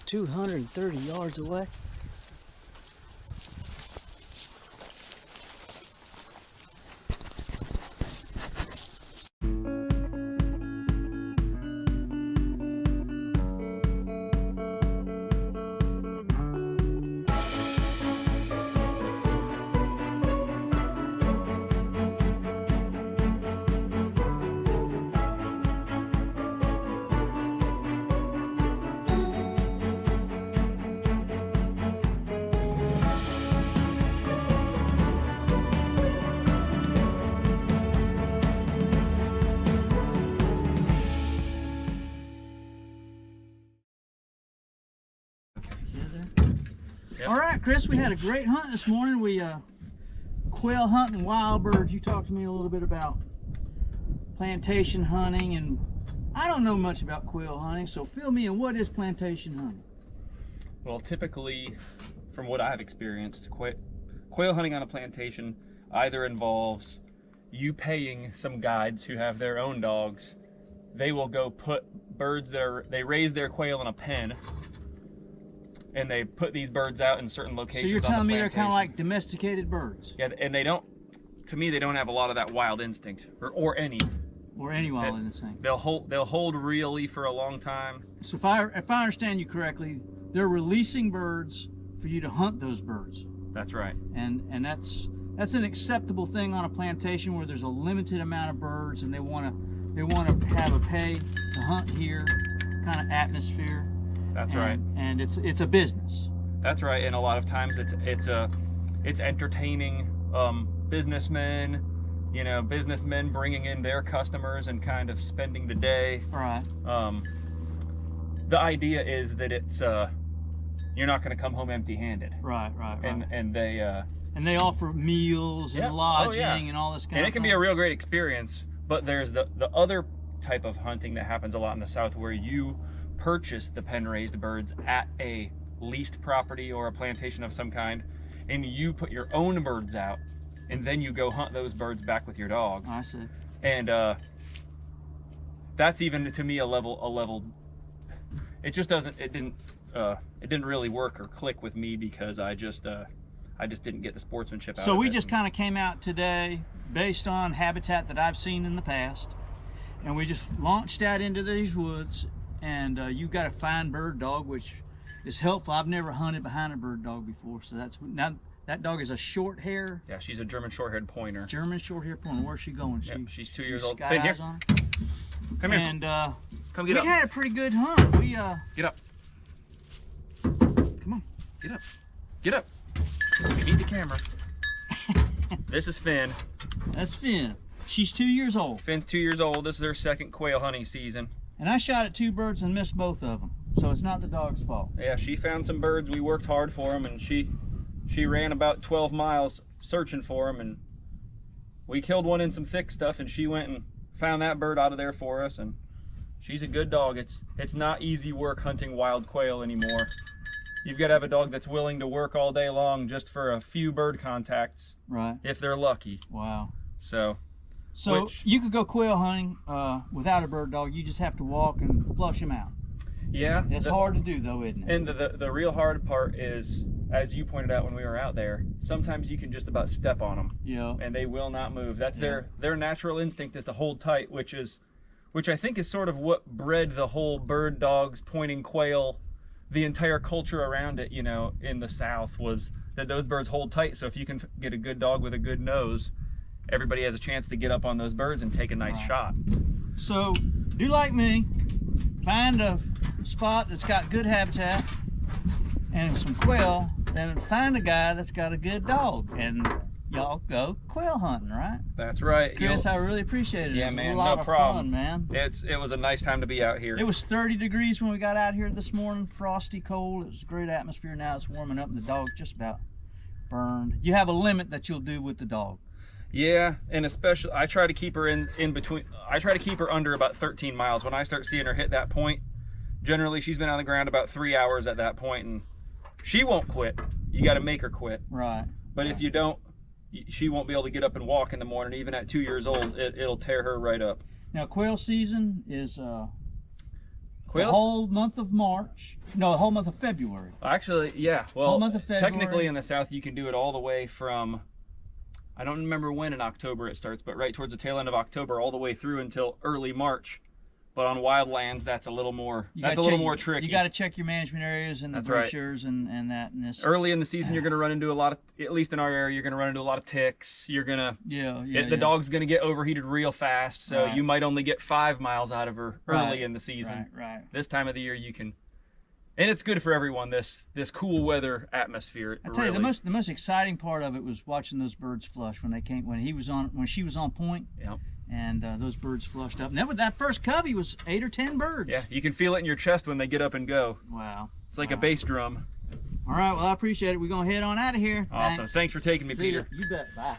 230 yards away. Yep. All right, Chris, we had a great hunt this morning. We quail hunting, wild birds. You talked to me a little bit about plantation hunting, and I don't know much about quail hunting, so fill me in. What is plantation hunting? Well, typically, from what I've experienced, quail hunting on a plantation either involves you paying some guides who have their own dogs. They will go put birds they raise their quail in a pen, and they put these birds out in certain locations. So you're on telling the me they're kind of plantation. like domesticated birds? Yeah, and they don't, to me, they don't have a lot of that wild instinct, or any. Or any wild instinct. They'll hold really for a long time. So if I understand you correctly, they're releasing birds for you to hunt those birds. That's right. And that's an acceptable thing on a plantation where there's a limited amount of birds, and they want to have a pay to hunt here kind of atmosphere. That's right. And it's a business. That's right. And a lot of times it's entertaining businessmen, businessmen bringing in their customers and kind of spending the day. Right. The idea is that it's you're not going to come home empty-handed. Right. And they offer meals and lodging and all this kind of And it can be a real great experience, but there's the other type of hunting that happens a lot in the South where you purchase the pen-raised birds at a leased property or a plantation of some kind, and you put your own birds out, and then you go hunt those birds back with your dog. I see. And that's even to me a level. It just didn't really work or click with me because I just didn't get the sportsmanship out of it. So we just kind of came out today based on habitat that I've seen in the past, and we just launched out into these woods. And you've got a fine bird dog, which is helpful. I've never hunted behind a bird dog before, so now that dog is a short hair. Yeah, she's a German short-haired pointer. German short-haired pointer. Where's she going? Yep, she's 2 years old. Finn, here. Come here. And come get up. We had a pretty good hunt. We get up. Come on, get up. Get up. We need the camera. This is Finn. That's Finn. She's 2 years old. Finn's 2 years old. This is her second quail hunting season. And I shot at 2 birds and missed both of them. So it's not the dog's fault. Yeah, she found some birds. We worked hard for them, and she ran about 12 miles searching for them, and we killed one in some thick stuff, and she went and found that bird out of there for us, and she's a good dog. It's not easy work hunting wild quail anymore. You've got to have a dog that's willing to work all day long just for a few bird contacts. Right. If they're lucky. Wow. So you could go quail hunting without a bird dog. You just have to walk and flush them out. Yeah. It's hard to do though, isn't it? And the real hard part is, as you pointed out when we were out there, sometimes you can just about step on them. Yeah. And they will not move. That's their natural instinct is to hold tight, which I think is sort of what bred the whole bird dogs pointing quail, the entire culture around it, in the South, was that those birds hold tight. So if you can get a good dog with a good nose, everybody has a chance to get up on those birds and take a nice shot. So do like me, find a spot that's got good habitat and some quail, then find a guy that's got a good dog, and y'all go quail hunting, right? That's right. Chris, I really appreciate it. Yeah, It was man, a lot no of problem. fun, man. It was a nice time to be out here. It was 30 degrees when we got out here this morning, frosty cold. It was a great atmosphere. Now it's warming up and the dog's just about burned. You have a limit that you'll do with the dog. Yeah, and especially I try to keep her in between. I try to keep her under about 13 miles. When I start seeing her hit that point, generally she's been on the ground about 3 hours at that point, and she won't quit. You got to make her quit. Right. But if you don't, she won't be able to get up and walk in the morning. Even at 2 years old, it'll tear her right up. Now quail season is The whole month of March. No, the whole month of February. Actually, yeah. Well, whole month of February. Technically in the south you can do it all the way from, I don't remember when in October it starts, but right towards the tail end of October all the way through until early March. But on wild lands, that's a little more tricky. You got to check your management areas and the brochures and that and this. Early in the season, you're going to run into a lot of, at least in our area, you're going to run into a lot of ticks. You're going to, the dog's going to get overheated real fast. So you might only get 5 miles out of her early in the season. Right. This time of the year, you can, and it's good for everyone. This cool weather atmosphere. I tell you, the most exciting part of it was watching those birds flush when she was on point. Yep. And those birds flushed up. And that first covey was 8 or 10 birds. Yeah, you can feel it in your chest when they get up and go. Wow. It's like a bass drum. All right, well, I appreciate it. We're going to head on out of here. Awesome. Thanks for taking me, Peter. You bet. Bye.